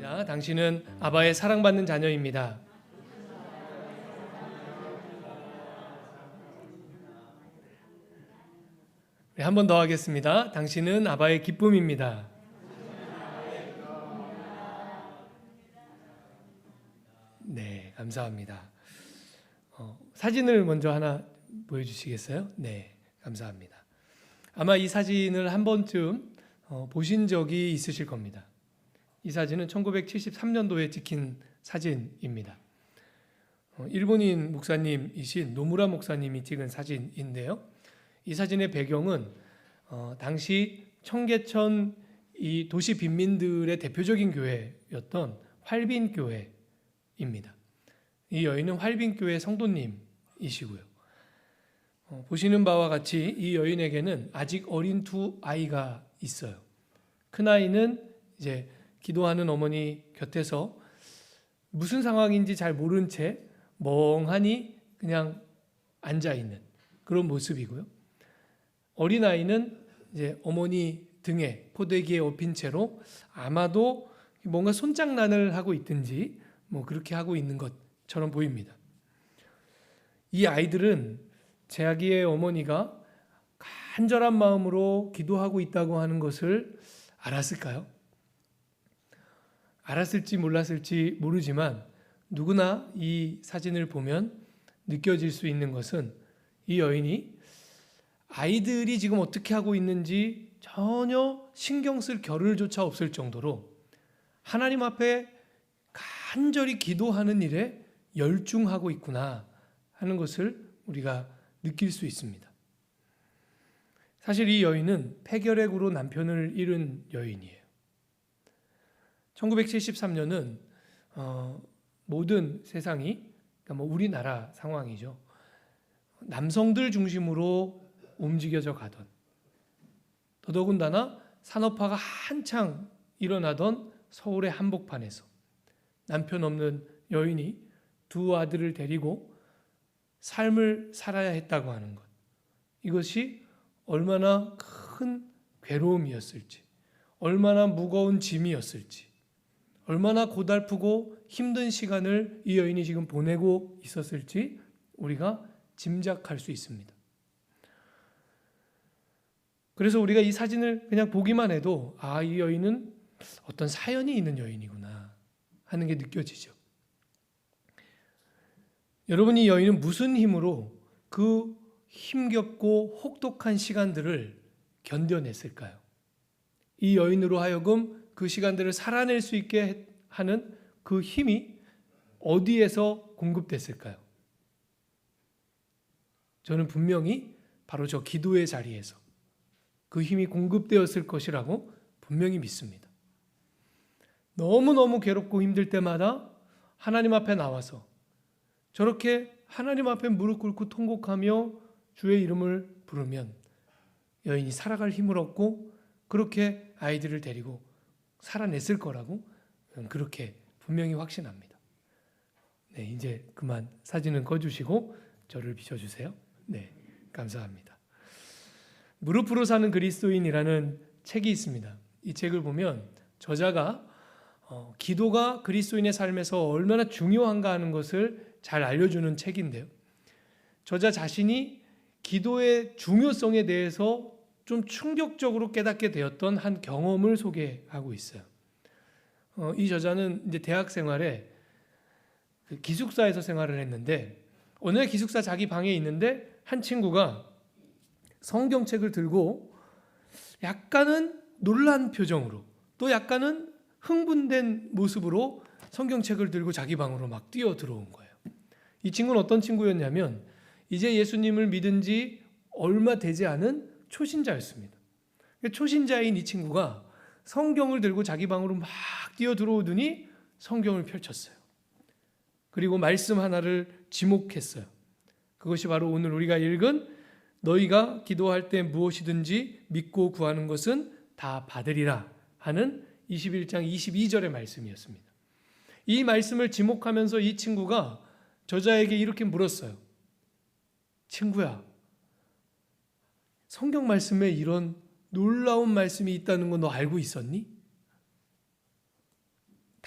축하합니다. 당신은 아바의 사랑받는 자녀입니다. 네, 한 번 더 하겠습니다. 당신은 아바의 기쁨입니다. 네, 감사합니다. 사진을 먼저 하나 보여주시겠어요? 네, 감사합니다. 아마 이 사진을 한 번쯤 보신 적이 있으실 겁니다. 이 사진은 1973년도에 찍힌 사진입니다. 일본인 목사님이신 노무라 목사님이 찍은 사진인데요. 이 사진의 배경은 당시 청계천 이 도시 빈민들의 대표적인 교회였던 활빈교회입니다. 이 여인은 활빈교회 성도님이시고요. 보시는 바와 같이 이 여인에게는 아직 어린 두 아이가 있어요. 큰 아이는 이제 기도하는 어머니 곁에서 무슨 상황인지 잘 모른 채 멍하니 그냥 앉아 있는 그런 모습이고요. 어린 아이는 이제 어머니 등에 포대기에 엎인 채로 아마도 뭔가 손장난을 하고 있든지 뭐 그렇게 하고 있는 것처럼 보입니다. 이 아이들은 자기의 어머니가 간절한 마음으로 기도하고 있다고 하는 것을 알았을까요? 알았을지 몰랐을지 모르지만 누구나 이 사진을 보면 느껴질 수 있는 것은 이 여인이 아이들이 지금 어떻게 하고 있는지 전혀 신경 쓸 겨를조차 없을 정도로 하나님 앞에 간절히 기도하는 일에 열중하고 있구나 하는 것을 우리가 느낄 수 있습니다. 사실 이 여인은 폐결핵으로 남편을 잃은 여인이에요. 1973년은 모든 세상이 그러니까 우리나라 상황이죠. 남성들 중심으로 움직여져 가던 더더군다나 산업화가 한창 일어나던 서울의 한복판에서 남편 없는 여인이 두 아들을 데리고 삶을 살아야 했다고 하는 것, 이것이 얼마나 큰 괴로움이었을지, 얼마나 무거운 짐이었을지, 얼마나 고달프고 힘든 시간을 이 여인이 지금 보내고 있었을지 우리가 짐작할 수 있습니다. 그래서 우리가 이 사진을 그냥 보기만 해도 이 여인은 어떤 사연이 있는 여인이구나 하는 게 느껴지죠. 여러분, 이 여인은 무슨 힘으로 그 힘겹고 혹독한 시간들을 견뎌냈을까요? 이 여인으로 하여금 그 시간들을 살아낼 수 있게 하는 그 힘이 어디에서 공급됐을까요? 저는 분명히 바로 저 기도의 자리에서 그 힘이 공급되었을 것이라고 분명히 믿습니다. 너무너무 괴롭고 힘들 때마다 하나님 앞에 나와서 저렇게 하나님 앞에 무릎 꿇고 통곡하며 주의 이름을 부르면 여인이 살아갈 힘을 얻고 그렇게 아이들을 데리고 살아냈을 거라고 그렇게 분명히 확신합니다. 네, 이제 그만 사진은 꺼주시고 저를 비춰주세요. 네, 감사합니다. 무릎으로 사는 그리스도인이라는 책이 있습니다. 이 책을 보면 저자가 기도가 그리스도인의 삶에서 얼마나 중요한가 하는 것을 잘 알려주는 책인데요. 저자 자신이 기도의 중요성에 대해서 좀 충격적으로 깨닫게 되었던 한 경험을 소개하고 있어요. 이 저자는 이제 대학 생활에 기숙사에서 생활을 했는데 어느 날 기숙사 자기 방에 있는데 한 친구가 성경책을 들고 약간은 놀란 표정으로 또 약간은 흥분된 모습으로 성경책을 들고 자기 방으로 막 뛰어 들어온 거예요. 이 친구는 어떤 친구였냐면 이제 예수님을 믿은 지 얼마 되지 않은 초신자였습니다. 초신자인 이 친구가 성경을 들고 자기 방으로 막 뛰어 들어오더니 성경을 펼쳤어요. 그리고 말씀 하나를 지목했어요. 그것이 바로 오늘 우리가 읽은 너희가 기도할 때 무엇이든지 믿고 구하는 것은 다 받으리라 하는 21장 22절의 말씀이었습니다. 이 말씀을 지목하면서 이 친구가 저자에게 이렇게 물었어요. 친구야, 성경 말씀에 이런 놀라운 말씀이 있다는 거 너 알고 있었니?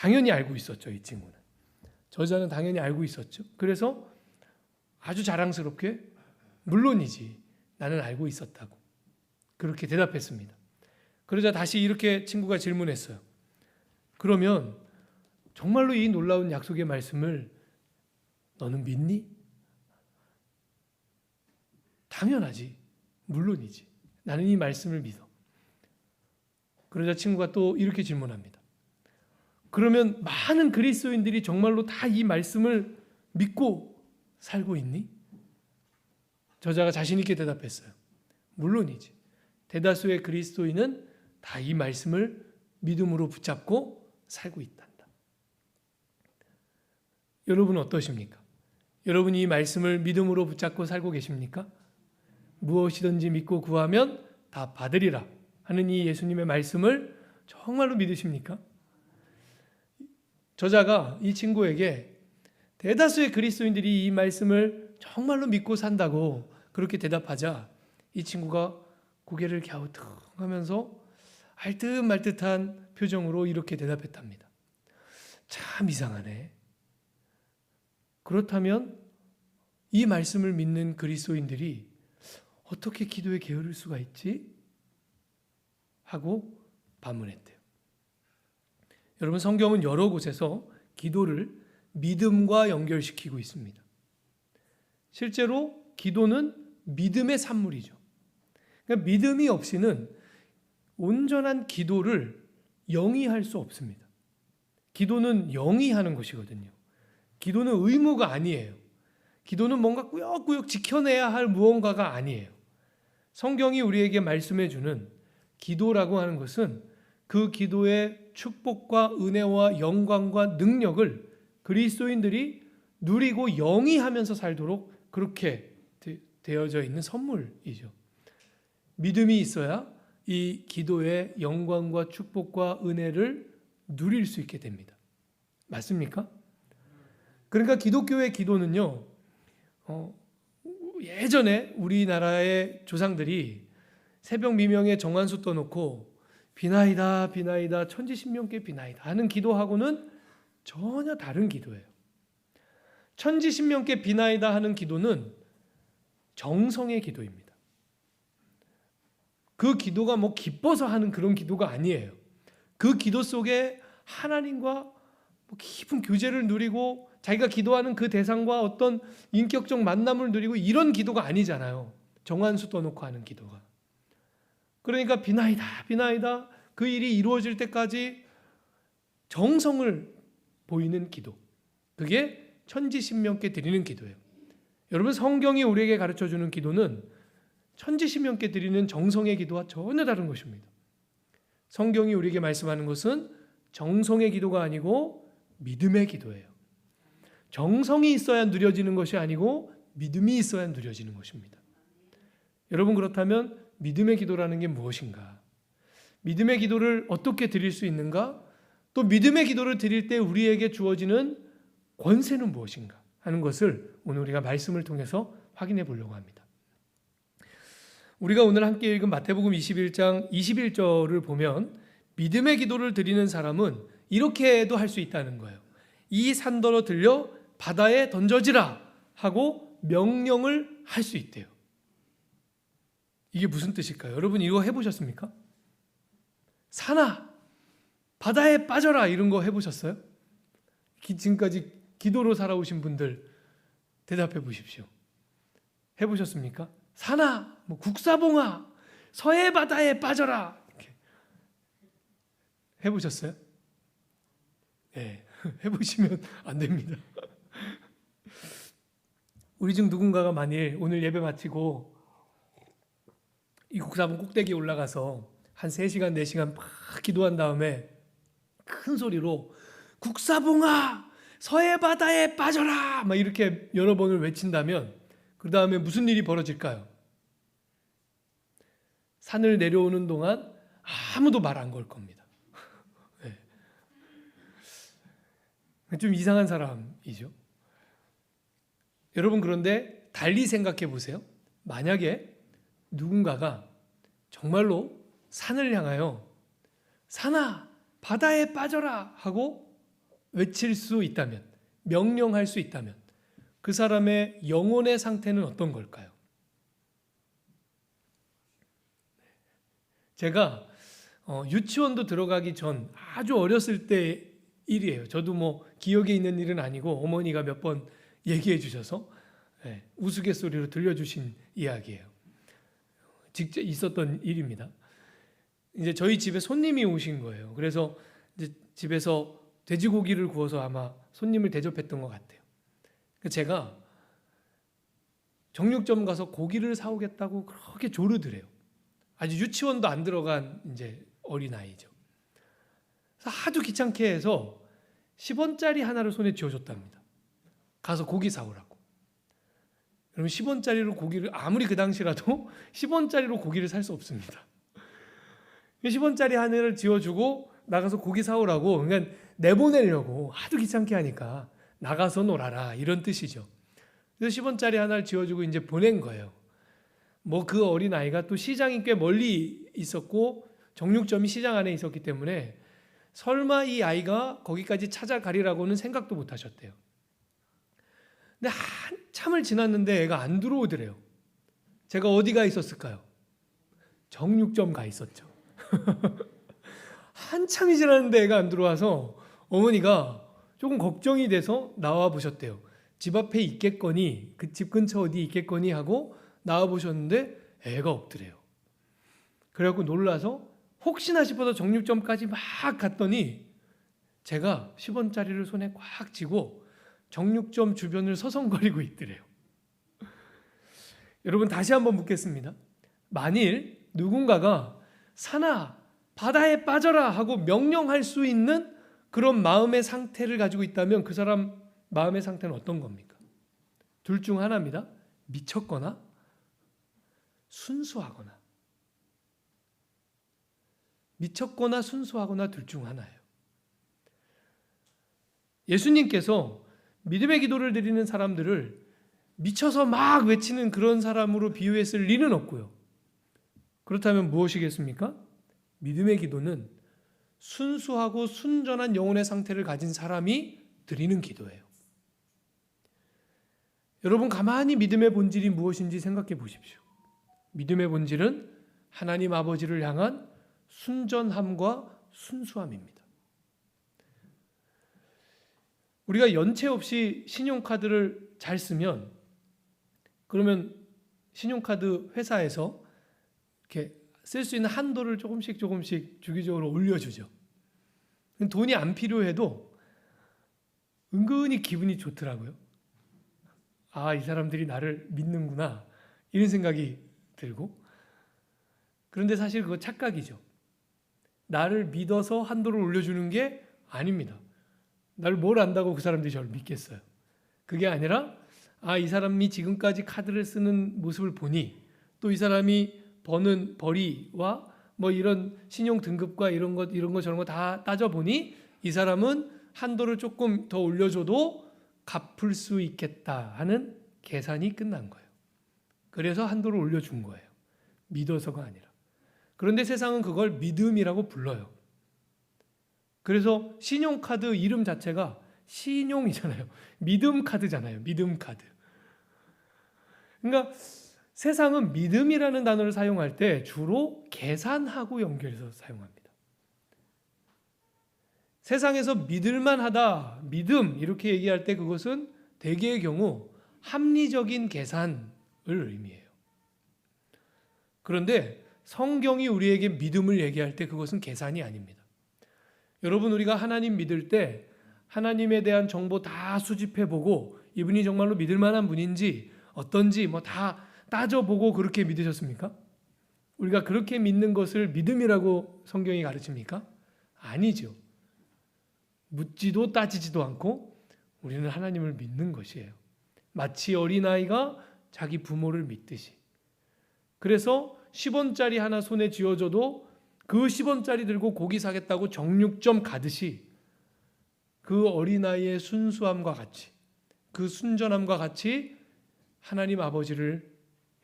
당연히 알고 있었죠. 이 친구는. 저자는 당연히 알고 있었죠. 그래서 아주 자랑스럽게 물론이지 나는 알고 있었다고 그렇게 대답했습니다. 그러자 다시 이렇게 친구가 질문했어요. 그러면 정말로 이 놀라운 약속의 말씀을 너는 믿니? 당연하지. 물론이지. 나는 이 말씀을 믿어. 그러자 친구가 또 이렇게 질문합니다. 그러면 많은 그리스도인들이 정말로 다 이 말씀을 믿고 살고 있니? 저자가 자신 있게 대답했어요. 물론이지. 대다수의 그리스도인은 다 이 말씀을 믿음으로 붙잡고 살고 있단다. 여러분은 어떠십니까? 여러분이 이 말씀을 믿음으로 붙잡고 살고 계십니까? 무엇이든지 믿고 구하면 다 받으리라 하는 이 예수님의 말씀을 정말로 믿으십니까? 저자가 이 친구에게 대다수의 그리스도인들이 이 말씀을 정말로 믿고 산다고 그렇게 대답하자 이 친구가 고개를 갸우뚱하면서 알듯말듯한 표정으로 이렇게 대답했답니다. 참 이상하네. 그렇다면 이 말씀을 믿는 그리스도인들이 어떻게 기도에 게으를 수가 있지? 하고 반문했대요. 여러분, 성경은 여러 곳에서 기도를 믿음과 연결시키고 있습니다. 실제로 기도는 믿음의 산물이죠. 그러니까 믿음이 없이는 온전한 기도를 영위할 수 없습니다. 기도는 영위하는 것이거든요. 기도는 의무가 아니에요. 기도는 뭔가 꾸역꾸역 지켜내야 할 무언가가 아니에요. 성경이 우리에게 말씀해 주는 기도라고 하는 것은 그 기도의 축복과 은혜와 영광과 능력을 그리스도인들이 누리고 영위하면서 살도록 그렇게 되어져 있는 선물이죠. 믿음이 있어야 이 기도의 영광과 축복과 은혜를 누릴 수 있게 됩니다. 맞습니까? 그러니까 기독교의 기도는요, 예전에 우리나라의 조상들이 새벽 미명에 정한수 떠놓고 비나이다 비나이다 천지신명께 비나이다 하는 기도하고는 전혀 다른 기도예요. 천지신명께 비나이다 하는 기도는 정성의 기도입니다. 그 기도가 뭐 기뻐서 하는 그런 기도가 아니에요. 그 기도 속에 하나님과 깊은 교제를 누리고 자기가 기도하는 그 대상과 어떤 인격적 만남을 누리고 이런 기도가 아니잖아요. 정한수 떠놓고 하는 기도가. 그러니까 비나이다 비나이다 그 일이 이루어질 때까지 정성을 보이는 기도. 그게 천지신명께 드리는 기도예요. 여러분, 성경이 우리에게 가르쳐주는 기도는 천지신명께 드리는 정성의 기도와 전혀 다른 것입니다. 성경이 우리에게 말씀하는 것은 정성의 기도가 아니고 믿음의 기도예요. 정성이 있어야 누려지는 것이 아니고 믿음이 있어야 누려지는 것입니다. 여러분, 그렇다면 믿음의 기도라는 게 무엇인가? 믿음의 기도를 어떻게 드릴 수 있는가? 또 믿음의 기도를 드릴 때 우리에게 주어지는 권세는 무엇인가 하는 것을 오늘 우리가 말씀을 통해서 확인해 보려고 합니다. 우리가 오늘 함께 읽은 마태복음 21장 21절을 보면 믿음의 기도를 드리는 사람은 이렇게도 할 수 있다는 거예요. 이 산더러 들려 바다에 던져지라 하고 명령을 할 수 있대요. 이게 무슨 뜻일까요? 여러분, 이거 해보셨습니까? 산아 바다에 빠져라 이런 거 해보셨어요? 지금까지 기도로 살아오신 분들 대답해 보십시오. 해보셨습니까? 산아, 뭐 국사봉아, 서해 바다에 빠져라 이렇게 해보셨어요? 네, 해보시면 안 됩니다. 우리 중 누군가가 만일 오늘 예배 마치고 이 국사봉 꼭대기에 올라가서 한 3시간, 4시간 막 기도한 다음에 큰 소리로 국사봉아 서해 바다에 빠져라 막 이렇게 여러 번을 외친다면 그 다음에 무슨 일이 벌어질까요? 산을 내려오는 동안 아무도 말 안 걸 겁니다. 네. 좀 이상한 사람이죠. 여러분, 그런데 달리 생각해 보세요. 만약에 누군가가 정말로 산을 향하여 산아 바다에 빠져라 하고 외칠 수 있다면, 명령할 수 있다면 그 사람의 영혼의 상태는 어떤 걸까요? 제가 유치원도 들어가기 전 아주 어렸을 때 일이에요. 저도 뭐 기억에 있는 일은 아니고 어머니가 몇 번 얘기해 주셔서 우스갯소리로 들려주신 이야기예요. 직접 있었던 일입니다. 이제 저희 집에 손님이 오신 거예요. 그래서 이제 집에서 돼지고기를 구워서 아마 손님을 대접했던 것 같아요. 제가 정육점 가서 고기를 사오겠다고 그렇게 조르더래요. 아주 유치원도 안 들어간 이제 어린아이죠. 그래서 아주 귀찮게 해서 10원짜리 하나를 손에 쥐어줬답니다. 가서 고기 사오라고. 그러면 10원짜리로 고기를, 아무리 그 당시라도 10원짜리로 고기를 살 수 없습니다. 10원짜리 하나를 쥐어주고 나가서 고기 사오라고, 그러니까 내보내려고 하도 귀찮게 하니까 나가서 놀아라 이런 뜻이죠. 그래서 10원짜리 하나를 쥐어주고 이제 보낸 거예요. 뭐 그 어린아이가 또 시장이 꽤 멀리 있었고 정육점이 시장 안에 있었기 때문에 설마 이 아이가 거기까지 찾아가리라고는 생각도 못 하셨대요. 근데 한참을 지났는데 애가 안 들어오더래요. 제가 어디가 있었을까요? 정육점 가 있었죠. 한참이 지났는데 애가 안 들어와서 어머니가 조금 걱정이 돼서 나와 보셨대요. 집 앞에 있겠거니, 그 집 근처 어디 있겠거니 하고 나와 보셨는데 애가 없더래요. 그래갖고 놀라서 혹시나 싶어서 정육점까지 막 갔더니 제가 10원짜리를 손에 꽉 쥐고 정육점 주변을 서성거리고 있더래요. 여러분 다시 한번 묻겠습니다. 만일 누군가가 산아 바다에 빠져라 하고 명령할 수 있는 그런 마음의 상태를 가지고 있다면 그 사람 마음의 상태는 어떤 겁니까? 둘 중 하나입니다. 미쳤거나 순수하거나. 미쳤거나 순수하거나 둘 중 하나예요. 예수님께서 믿음의 기도를 드리는 사람들을 미쳐서 막 외치는 그런 사람으로 비유했을 리는 없고요. 그렇다면 무엇이겠습니까? 믿음의 기도는 순수하고 순전한 영혼의 상태를 가진 사람이 드리는 기도예요. 여러분 가만히 믿음의 본질이 무엇인지 생각해 보십시오. 믿음의 본질은 하나님 아버지를 향한 순전함과 순수함입니다. 우리가 연체 없이 신용카드를 잘 쓰면 그러면 신용카드 회사에서 이렇게 쓸 수 있는 한도를 조금씩 주기적으로 올려주죠. 돈이 안 필요해도 은근히 기분이 좋더라고요. 아, 이 사람들이 나를 믿는구나 이런 생각이 들고. 그런데 사실 그거 착각이죠. 나를 믿어서 한도를 올려주는 게 아닙니다. 나를 뭘 안다고 그 사람들이 저를 믿겠어요. 그게 아니라 이 사람이 지금까지 카드를 쓰는 모습을 보니 또 이 사람이 버는 벌이와 뭐 이런 신용 등급과 이런 거 저런 거 다 따져보니 이 사람은 한도를 조금 더 올려줘도 갚을 수 있겠다 하는 계산이 끝난 거예요. 그래서 한도를 올려준 거예요. 믿어서가 아니라. 그런데 세상은 그걸 믿음이라고 불러요. 그래서 신용카드 이름 자체가 신용이잖아요. 믿음 카드잖아요. 믿음 카드. 그러니까 세상은 믿음이라는 단어를 사용할 때 주로 계산하고 연결해서 사용합니다. 세상에서 믿을만하다, 믿음 이렇게 얘기할 때 그것은 대개의 경우 합리적인 계산을 의미해요. 그런데 성경이 우리에게 믿음을 얘기할 때 그것은 계산이 아닙니다. 여러분 우리가 하나님 믿을 때 하나님에 대한 정보 다 수집해보고 이분이 정말로 믿을 만한 분인지 어떤지 뭐 다 따져보고 그렇게 믿으셨습니까? 우리가 그렇게 믿는 것을 믿음이라고 성경이 가르칩니까? 아니죠. 묻지도 따지지도 않고 우리는 하나님을 믿는 것이에요. 마치 어린아이가 자기 부모를 믿듯이. 그래서 10원짜리 하나 손에 쥐어줘도 그 10원짜리 들고 고기 사겠다고 정육점 가듯이 그 어린아이의 순수함과 같이 그 순전함과 같이 하나님 아버지를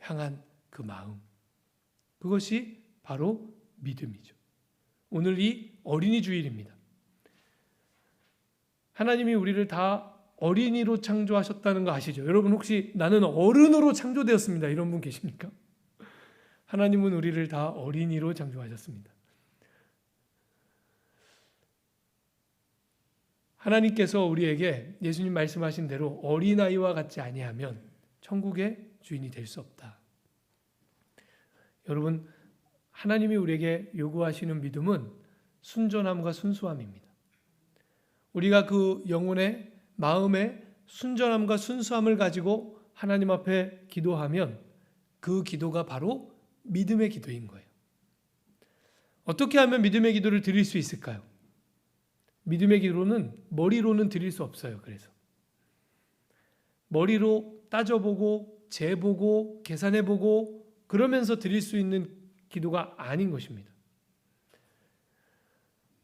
향한 그 마음, 그것이 바로 믿음이죠. 오늘 이 어린이 주일입니다. 하나님이 우리를 다 어린이로 창조하셨다는 거 아시죠? 여러분 혹시 나는 어른으로 창조되었습니다, 이런 분 계십니까? 하나님은 우리를 다 어린이로 창조하셨습니다. 하나님께서 우리에게 예수님 말씀하신 대로 어린아이와 같지 아니하면 천국의 주인이 될 수 없다. 여러분, 하나님이 우리에게 요구하시는 믿음은 순전함과 순수함입니다. 우리가 그 영혼의 마음의 순전함과 순수함을 가지고 하나님 앞에 기도하면 그 기도가 바로 믿음의 기도인 거예요. 어떻게 하면 믿음의 기도를 드릴 수 있을까요? 믿음의 기도는 머리로는 드릴 수 없어요. 그래서 머리로 따져보고 재보고 계산해보고 그러면서 드릴 수 있는 기도가 아닌 것입니다.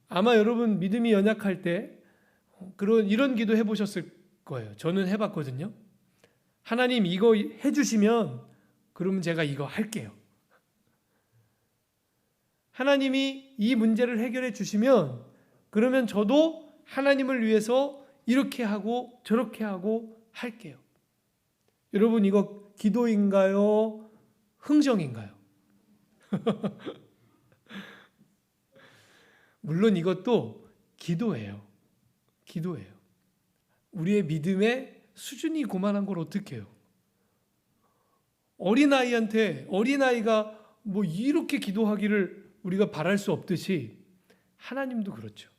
아마 여러분 믿음이 연약할 때 이런 기도 해보셨을 거예요. 저는 해봤거든요. 하나님 이거 해주시면 그러면 제가 이거 할게요. 하나님이 이 문제를 해결해 주시면 그러면 저도 하나님을 위해서 이렇게 하고 저렇게 하고 할게요. 여러분 이거 기도인가요? 흥정인가요? 물론 이것도 기도예요. 기도예요. 우리의 믿음의 수준이 고만한 걸 어떻게 해요? 어린아이가 뭐 이렇게 기도하기를 우리가 바랄 수 없듯이 하나님도 그렇죠.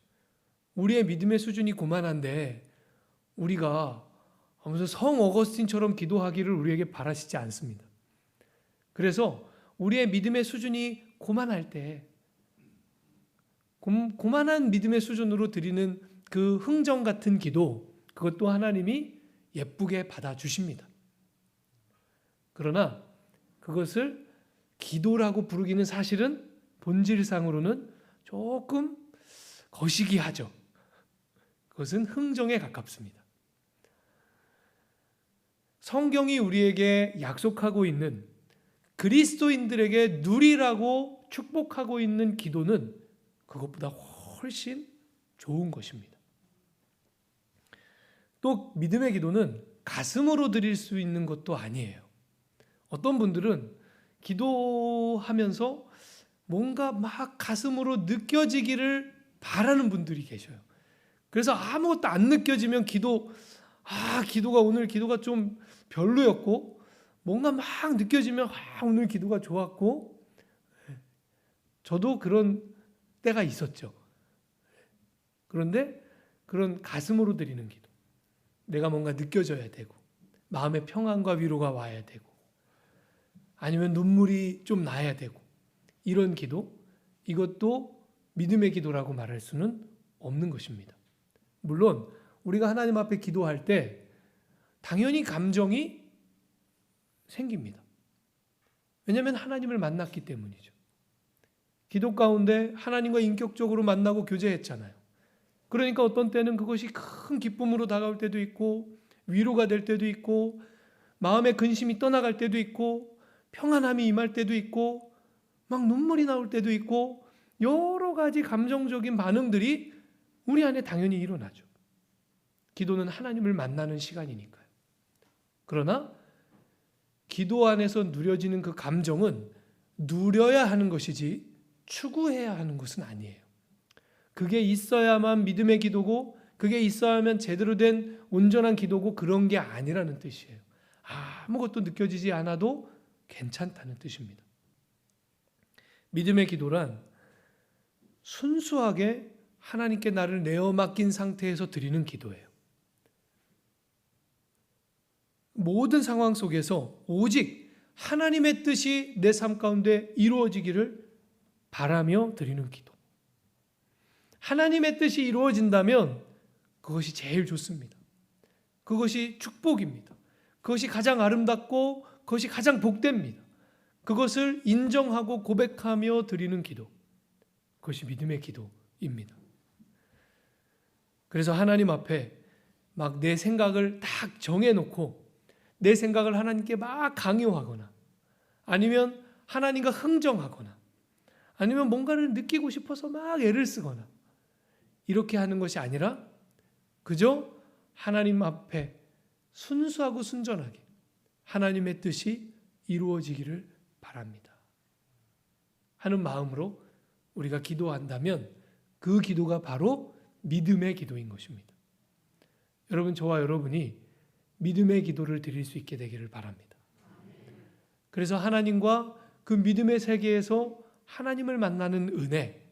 우리의 믿음의 수준이 고만한데 우리가 무슨 성 어거스틴처럼 기도하기를 우리에게 바라시지 않습니다. 그래서 우리의 믿음의 수준이 고만할 때 고만한 믿음의 수준으로 드리는 그 흥정 같은 기도, 그것도 하나님이 예쁘게 받아주십니다. 그러나 그것을 기도라고 부르기는 사실은 본질상으로는 조금 거시기하죠. 그것은 흥정에 가깝습니다. 성경이 우리에게 약속하고 있는 그리스도인들에게 누리라고 축복하고 있는 기도는 그것보다 훨씬 좋은 것입니다. 또 믿음의 기도는 가슴으로 드릴 수 있는 것도 아니에요. 어떤 분들은 기도하면서 뭔가 막 가슴으로 느껴지기를 바라는 분들이 계셔요. 그래서 아무것도 안 느껴지면 기도가 오늘 기도가 좀 별로였고 뭔가 막 느껴지면 오늘 기도가 좋았고, 저도 그런 때가 있었죠. 그런데 그런 가슴으로 드리는 기도, 내가 뭔가 느껴져야 되고 마음의 평안과 위로가 와야 되고 아니면 눈물이 좀 나야 되고 이런 기도, 이것도 믿음의 기도라고 말할 수는 없는 것입니다. 물론 우리가 하나님 앞에 기도할 때 당연히 감정이 생깁니다. 왜냐하면 하나님을 만났기 때문이죠. 기도 가운데 하나님과 인격적으로 만나고 교제했잖아요. 그러니까 어떤 때는 그것이 큰 기쁨으로 다가올 때도 있고 위로가 될 때도 있고 마음의 근심이 떠나갈 때도 있고 평안함이 임할 때도 있고 막 눈물이 나올 때도 있고 여러 가지 감정적인 반응들이 우리 안에 당연히 일어나죠. 기도는 하나님을 만나는 시간이니까요. 그러나 기도 안에서 누려지는 그 감정은 누려야 하는 것이지 추구해야 하는 것은 아니에요. 그게 있어야만 믿음의 기도고 그게 있어야만 제대로 된 온전한 기도고 그런 게 아니라는 뜻이에요. 아무것도 느껴지지 않아도 괜찮다는 뜻입니다. 믿음의 기도란 순수하게 하나님께 나를 내어 맡긴 상태에서 드리는 기도예요. 모든 상황 속에서 오직 하나님의 뜻이 내 삶 가운데 이루어지기를 바라며 드리는 기도. 하나님의 뜻이 이루어진다면 그것이 제일 좋습니다. 그것이 축복입니다. 그것이 가장 아름답고 그것이 가장 복됩니다. 그것을 인정하고 고백하며 드리는 기도, 그것이 믿음의 기도입니다. 그래서 하나님 앞에 막 내 생각을 딱 정해놓고 내 생각을 하나님께 막 강요하거나 아니면 하나님과 흥정하거나 아니면 뭔가를 느끼고 싶어서 막 애를 쓰거나 이렇게 하는 것이 아니라 그저 하나님 앞에 순수하고 순전하게 하나님의 뜻이 이루어지기를 바랍니다 하는 마음으로 우리가 기도한다면 그 기도가 바로 믿음의 기도인 것입니다. 여러분, 저와 여러분이 믿음의 기도를 드릴 수 있게 되기를 바랍니다. 그래서 하나님과 그 믿음의 세계에서 하나님을 만나는 은혜,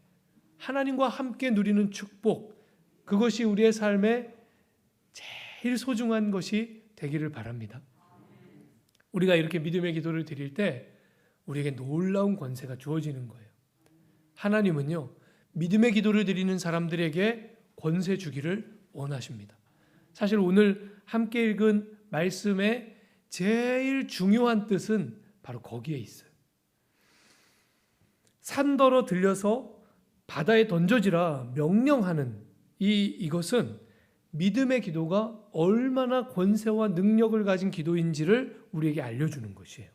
하나님과 함께 누리는 축복, 그것이 우리의 삶에 제일 소중한 것이 되기를 바랍니다. 우리가 이렇게 믿음의 기도를 드릴 때 우리에게 놀라운 권세가 주어지는 거예요. 하나님은요, 믿음의 기도를 드리는 사람들에게 권세 주기를 원하십니다. 사실 오늘 함께 읽은 말씀의 제일 중요한 뜻은 바로 거기에 있어요. 산더러 들려서 바다에 던져지라 명령하는 이것은 믿음의 기도가 얼마나 권세와 능력을 가진 기도인지를 우리에게 알려주는 것이에요.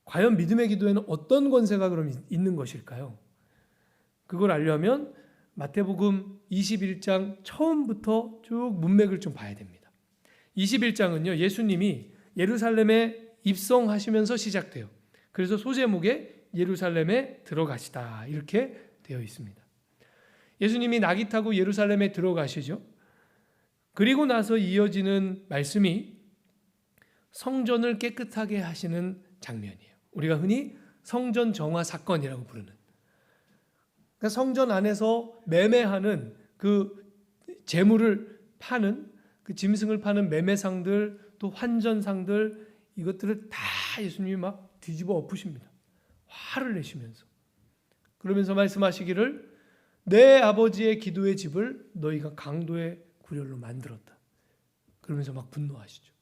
과연 믿음의 기도에는 어떤 권세가 그럼 있는 것일까요? 그걸 알려면 마태복음 21장 처음부터 쭉 문맥을 좀 봐야 됩니다. 21장은요, 예수님이 예루살렘에 입성하시면서 시작돼요. 그래서 소제목에 예루살렘에 들어가시다 이렇게 되어 있습니다. 예수님이 낙이 타고 예루살렘에 들어가시죠. 그리고 나서 이어지는 말씀이 성전을 깨끗하게 하시는 장면이에요. 우리가 흔히 성전 정화 사건이라고 부르는, 그러니까 성전 안에서 매매하는 그 재물을 파는, 그 짐승을 파는 매매상들, 또 환전상들, 이것들을 다 예수님이 막 뒤집어 엎으십니다. 화를 내시면서. 그러면서 말씀하시기를 내 아버지의 기도의 집을 너희가 강도의 구렬로 만들었다. 그러면서 막 분노하시죠.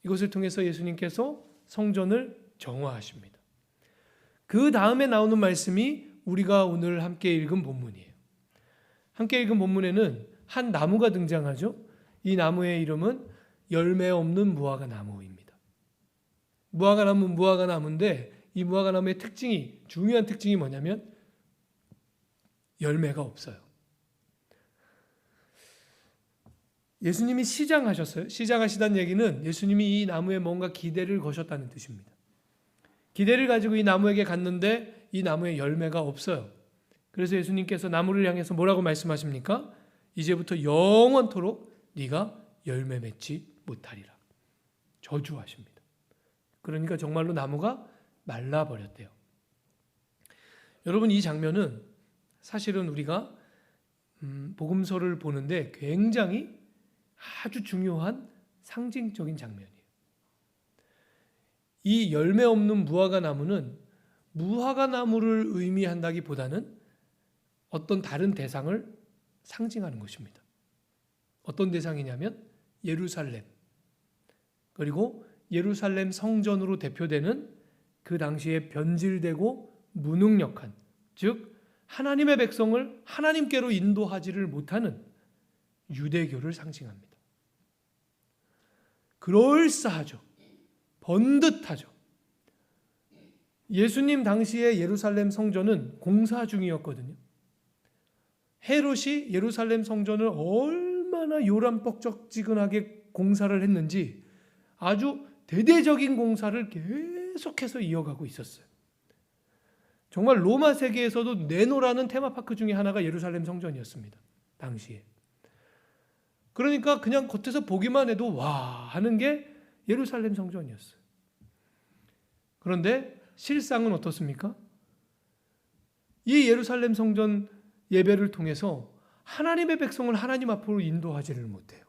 이것을 통해서 예수님께서 성전을 정화하십니다. 그 다음에 나오는 말씀이 우리가 오늘 함께 읽은 본문이에요. 함께 읽은 본문에는 한 나무가 등장하죠. 이 나무의 이름은 열매 없는 무화과 나무입니다. 무화과 나무는 무화과 나무인데 이 무화과 나무의 중요한 특징이 뭐냐면 열매가 없어요. 예수님이 시장하셨어요. 시장하시다는 얘기는 예수님이 이 나무에 뭔가 기대를 거셨다는 뜻입니다. 기대를 가지고 이 나무에게 갔는데 이 나무에 열매가 없어요. 그래서 예수님께서 나무를 향해서 뭐라고 말씀하십니까? 이제부터 영원토록 네가 열매 맺지 못하리라. 저주하십니다. 그러니까 정말로 나무가 말라버렸대요. 여러분, 이 장면은 사실은 우리가 복음서를 보는데 굉장히 아주 중요한 상징적인 장면이에요. 이 열매 없는 무화과 나무는 무화과 나무를 의미한다기보다는 어떤 다른 대상을 상징하는 것입니다. 어떤 대상이냐면 예루살렘, 그리고 예루살렘 성전으로 대표되는 그 당시에 변질되고 무능력한, 즉 하나님의 백성을 하나님께로 인도하지를 못하는 유대교를 상징합니다. 그럴싸하죠. 번듯하죠. 예수님 당시의 예루살렘 성전은 공사 중이었거든요. 헤롯이 예루살렘 성전을 얼마나 요란뻑적지근하게 공사를 했는지 아주 대대적인 공사를 계속해서 이어가고 있었어요. 정말 로마 세계에서도 내노라는 테마파크 중에 하나가 예루살렘 성전이었습니다. 당시에. 그러니까 그냥 겉에서 보기만 해도 와 하는 게 예루살렘 성전이었어요. 그런데 실상은 어떻습니까? 이 예루살렘 성전 예배를 통해서 하나님의 백성을 하나님 앞으로 인도하지를 못해요.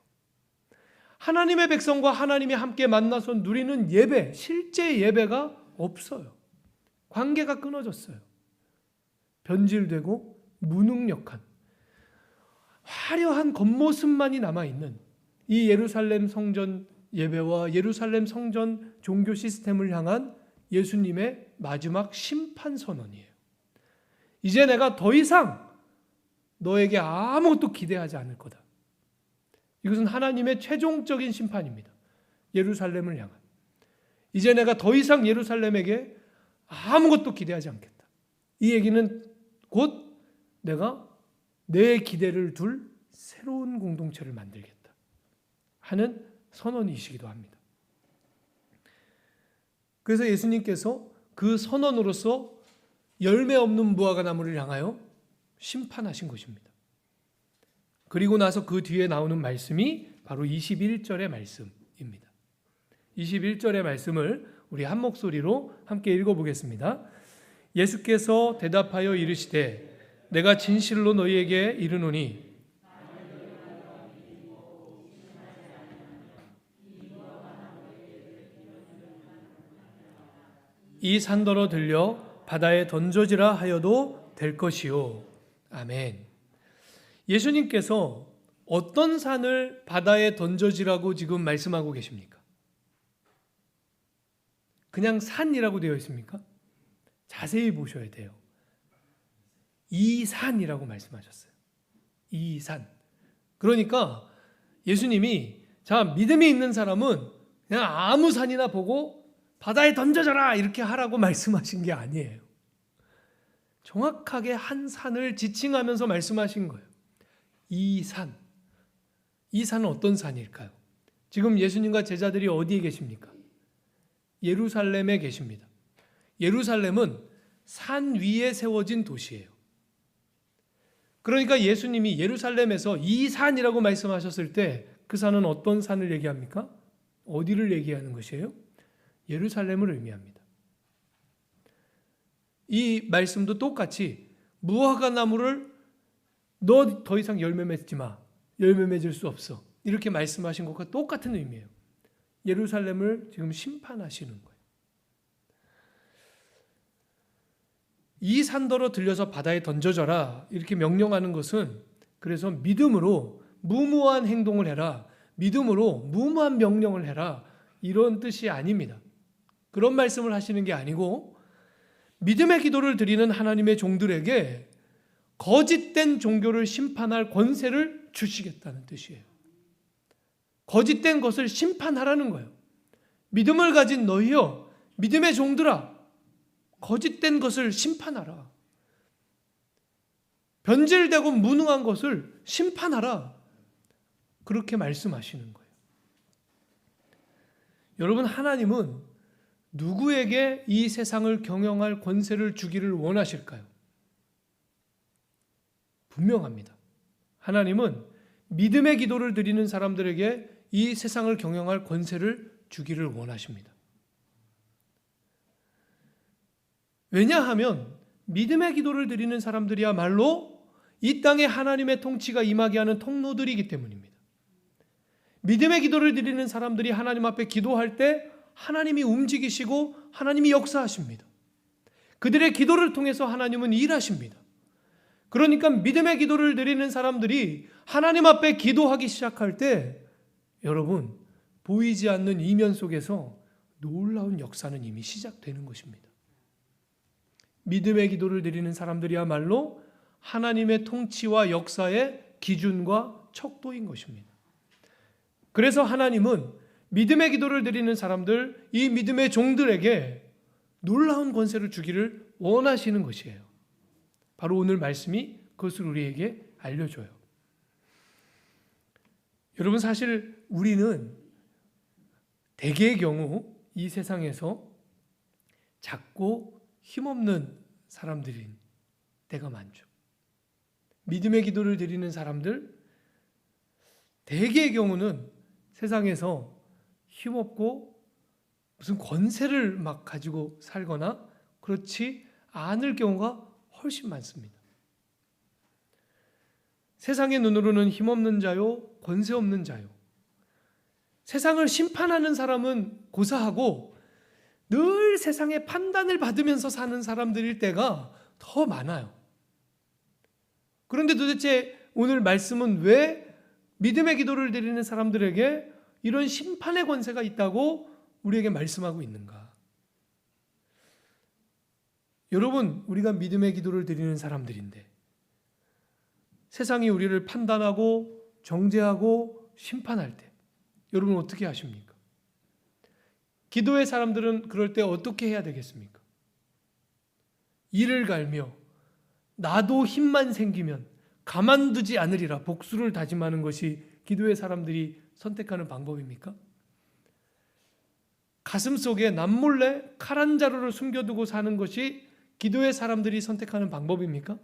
하나님의 백성과 하나님이 함께 만나서 누리는 예배, 실제 예배가 없어요. 관계가 끊어졌어요. 변질되고 무능력한, 화려한 겉모습만이 남아있는 이 예루살렘 성전 예배와 예루살렘 성전 종교 시스템을 향한 예수님의 마지막 심판 선언이에요. 이제 내가 더 이상 너에게 아무것도 기대하지 않을 거다. 이것은 하나님의 최종적인 심판입니다. 예루살렘을 향한. 이제 내가 더 이상 예루살렘에게 아무것도 기대하지 않겠다. 이 얘기는 곧 내가 내 기대를 둘 새로운 공동체를 만들겠다 하는 선언이시기도 합니다. 그래서 예수님께서 그 선언으로서 열매 없는 무화과 나무를 향하여 심판하신 것입니다. 그리고 나서 그 뒤에 나오는 말씀이 바로 21절의 말씀입니다. 21절의 말씀을 우리 한 목소리로 함께 읽어보겠습니다. 예수께서 대답하여 이르시되 내가 진실로 너희에게 이르노니 이 산더러 들려 바다에 던져지라 하여도 될 것이요. 아멘. 예수님께서 어떤 산을 바다에 던져지라고 지금 말씀하고 계십니까? 그냥 산이라고 되어 있습니까? 자세히 보셔야 돼요. 이 산이라고 말씀하셨어요. 이 산. 그러니까 예수님이 자, 믿음이 있는 사람은 그냥 아무 산이나 보고 바다에 던져져라 이렇게 하라고 말씀하신 게 아니에요. 정확하게 한 산을 지칭하면서 말씀하신 거예요. 이 산. 이 산은 어떤 산일까요? 지금 예수님과 제자들이 어디에 계십니까? 예루살렘에 계십니다. 예루살렘은 산 위에 세워진 도시예요. 그러니까 예수님이 예루살렘에서 이 산이라고 말씀하셨을 때 그 산은 어떤 산을 얘기합니까? 어디를 얘기하는 것이에요? 예루살렘을 의미합니다. 이 말씀도 똑같이 무화과 나무를 너 더 이상 열매 맺지 마. 열매 맺을 수 없어. 이렇게 말씀하신 것과 똑같은 의미예요. 예루살렘을 지금 심판하시는 거예요. 이 산더러 들려서 바다에 던져져라 이렇게 명령하는 것은 그래서 믿음으로 무모한 행동을 해라. 믿음으로 무모한 명령을 해라. 이런 뜻이 아닙니다. 그런 말씀을 하시는 게 아니고 믿음의 기도를 드리는 하나님의 종들에게 거짓된 종교를 심판할 권세를 주시겠다는 뜻이에요. 거짓된 것을 심판하라는 거예요. 믿음을 가진 너희여, 믿음의 종들아, 거짓된 것을 심판하라. 변질되고 무능한 것을 심판하라. 그렇게 말씀하시는 거예요. 여러분, 하나님은 누구에게 이 세상을 경영할 권세를 주기를 원하실까요? 분명합니다. 하나님은 믿음의 기도를 드리는 사람들에게 이 세상을 경영할 권세를 주기를 원하십니다. 왜냐하면 믿음의 기도를 드리는 사람들이야말로 이 땅에 하나님의 통치가 임하게 하는 통로들이기 때문입니다. 믿음의 기도를 드리는 사람들이 하나님 앞에 기도할 때 하나님이 움직이시고 하나님이 역사하십니다. 그들의 기도를 통해서 하나님은 일하십니다. 그러니까 믿음의 기도를 드리는 사람들이 하나님 앞에 기도하기 시작할 때 여러분, 보이지 않는 이면 속에서 놀라운 역사는 이미 시작되는 것입니다. 믿음의 기도를 드리는 사람들이야말로 하나님의 통치와 역사의 기준과 척도인 것입니다. 그래서 하나님은 믿음의 기도를 드리는 사람들, 이 믿음의 종들에게 놀라운 권세를 주기를 원하시는 것이에요. 바로 오늘 말씀이 그것을 우리에게 알려줘요. 여러분, 사실 우리는 대개의 경우 이 세상에서 작고 힘없는 사람들인 때가 많죠. 믿음의 기도를 드리는 사람들, 대개의 경우는 세상에서 힘없고 무슨 권세를 막 가지고 살거나 그렇지 않을 경우가 훨씬 많습니다. 세상의 눈으로는 힘없는 자요, 권세 없는 자요. 세상을 심판하는 사람은 고사하고 늘 세상의 판단을 받으면서 사는 사람들일 때가 더 많아요. 그런데 도대체 오늘 말씀은 왜 믿음의 기도를 드리는 사람들에게 이런 심판의 권세가 있다고 우리에게 말씀하고 있는가? 여러분, 우리가 믿음의 기도를 드리는 사람들인데 세상이 우리를 판단하고 정죄하고 심판할 때 여러분 어떻게 하십니까? 기도의 사람들은 그럴 때 어떻게 해야 되겠습니까? 이를 갈며 나도 힘만 생기면 가만두지 않으리라 복수를 다짐하는 것이 기도의 사람들이 선택하는 방법입니까? 가슴속에 남몰래 칼 한 자루를 숨겨두고 사는 것이 기도의 사람들이 선택하는 방법입니까?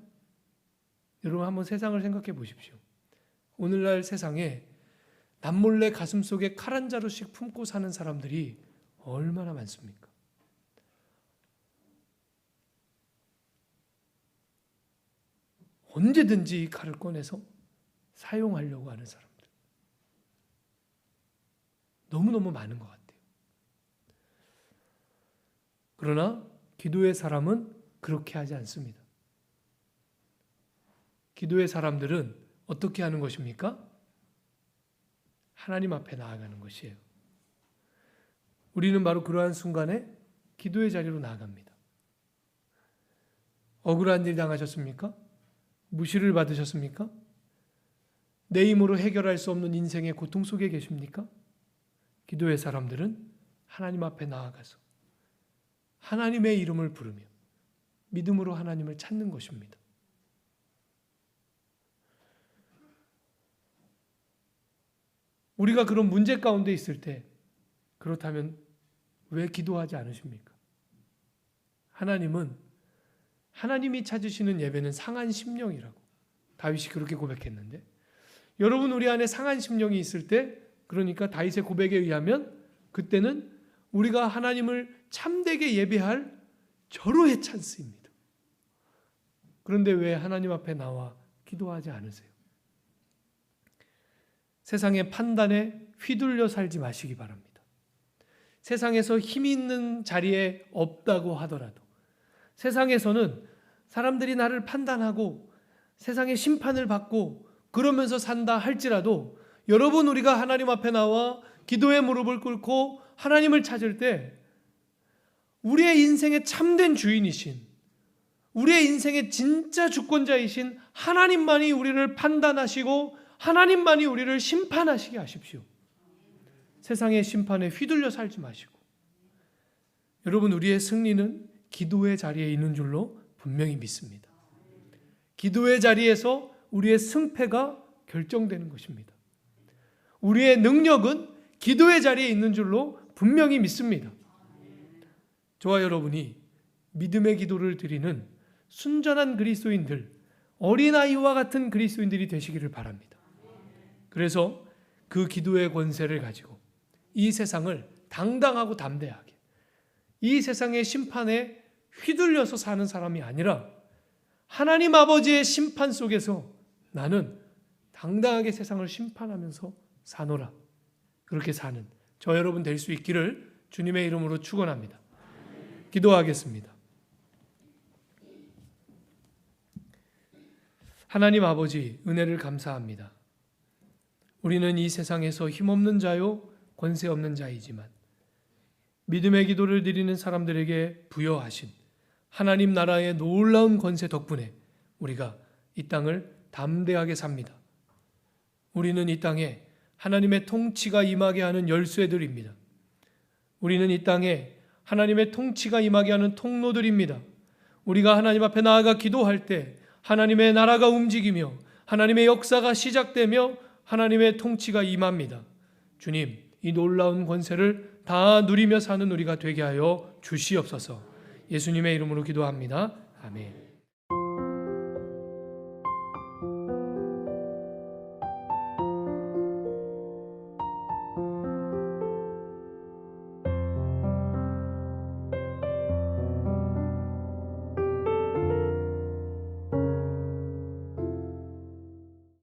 여러분 한번 세상을 생각해 보십시오. 오늘날 세상에 남몰래 가슴속에 칼 한 자루씩 품고 사는 사람들이 얼마나 많습니까? 언제든지 이 칼을 꺼내서 사용하려고 하는 사람들 너무너무 많은 것 같아요. 그러나 기도의 사람은 그렇게 하지 않습니다. 기도의 사람들은 어떻게 하는 것입니까? 하나님 앞에 나아가는 것이에요. 우리는 바로 그러한 순간에 기도의 자리로 나아갑니다. 억울한 일 당하셨습니까? 무시를 받으셨습니까? 내 힘으로 해결할 수 없는 인생의 고통 속에 계십니까? 기도의 사람들은 하나님 앞에 나아가서 하나님의 이름을 부르며 믿음으로 하나님을 찾는 것입니다. 우리가 그런 문제 가운데 있을 때 그렇다면 왜 기도하지 않으십니까? 하나님은 하나님이 찾으시는 예배는 상한 심령이라고 다윗이 그렇게 고백했는데 여러분 우리 안에 상한 심령이 있을 때 그러니까 다윗의 고백에 의하면 그때는 우리가 하나님을 참되게 예배할 절호의 찬스입니다. 그런데 왜 하나님 앞에 나와 기도하지 않으세요? 세상의 판단에 휘둘려 살지 마시기 바랍니다. 세상에서 힘 있는 자리에 없다고 하더라도 세상에서는 사람들이 나를 판단하고 세상의 심판을 받고 그러면서 산다 할지라도 여러분 우리가 하나님 앞에 나와 기도의 무릎을 꿇고 하나님을 찾을 때 우리의 인생의 참된 주인이신 우리의 인생의 진짜 주권자이신 하나님만이 우리를 판단하시고 하나님만이 우리를 심판하시게 하십시오. 세상의 심판에 휘둘려 살지 마시고 여러분 우리의 승리는 기도의 자리에 있는 줄로 분명히 믿습니다. 기도의 자리에서 우리의 승패가 결정되는 것입니다. 우리의 능력은 기도의 자리에 있는 줄로 분명히 믿습니다. 저와 여러분이 믿음의 기도를 드리는 순전한 그리스도인들, 어린아이와 같은 그리스도인들이 되시기를 바랍니다. 그래서 그 기도의 권세를 가지고 이 세상을 당당하고 담대하게 이 세상의 심판에 휘둘려서 사는 사람이 아니라 하나님 아버지의 심판 속에서 나는 당당하게 세상을 심판하면서 사노라. 그렇게 사는 저 여러분 될 수 있기를 주님의 이름으로 축원합니다. 기도하겠습니다. 하나님 아버지 은혜를 감사합니다. 우리는 이 세상에서 힘없는 자요 권세 없는 자이지만 믿음의 기도를 드리는 사람들에게 부여하신 하나님 나라의 놀라운 권세 덕분에 우리가 이 땅을 담대하게 삽니다. 우리는 이 땅에 하나님의 통치가 임하게 하는 열쇠들입니다. 우리는 이 땅에 하나님의 통치가 임하게 하는 통로들입니다. 우리가 하나님 앞에 나아가 기도할 때 하나님의 나라가 움직이며 하나님의 역사가 시작되며 하나님의 통치가 임합니다. 주님, 이 놀라운 권세를 다 누리며 사는 우리가 되게 하여 주시옵소서. 예수님의 이름으로 기도합니다. 아멘.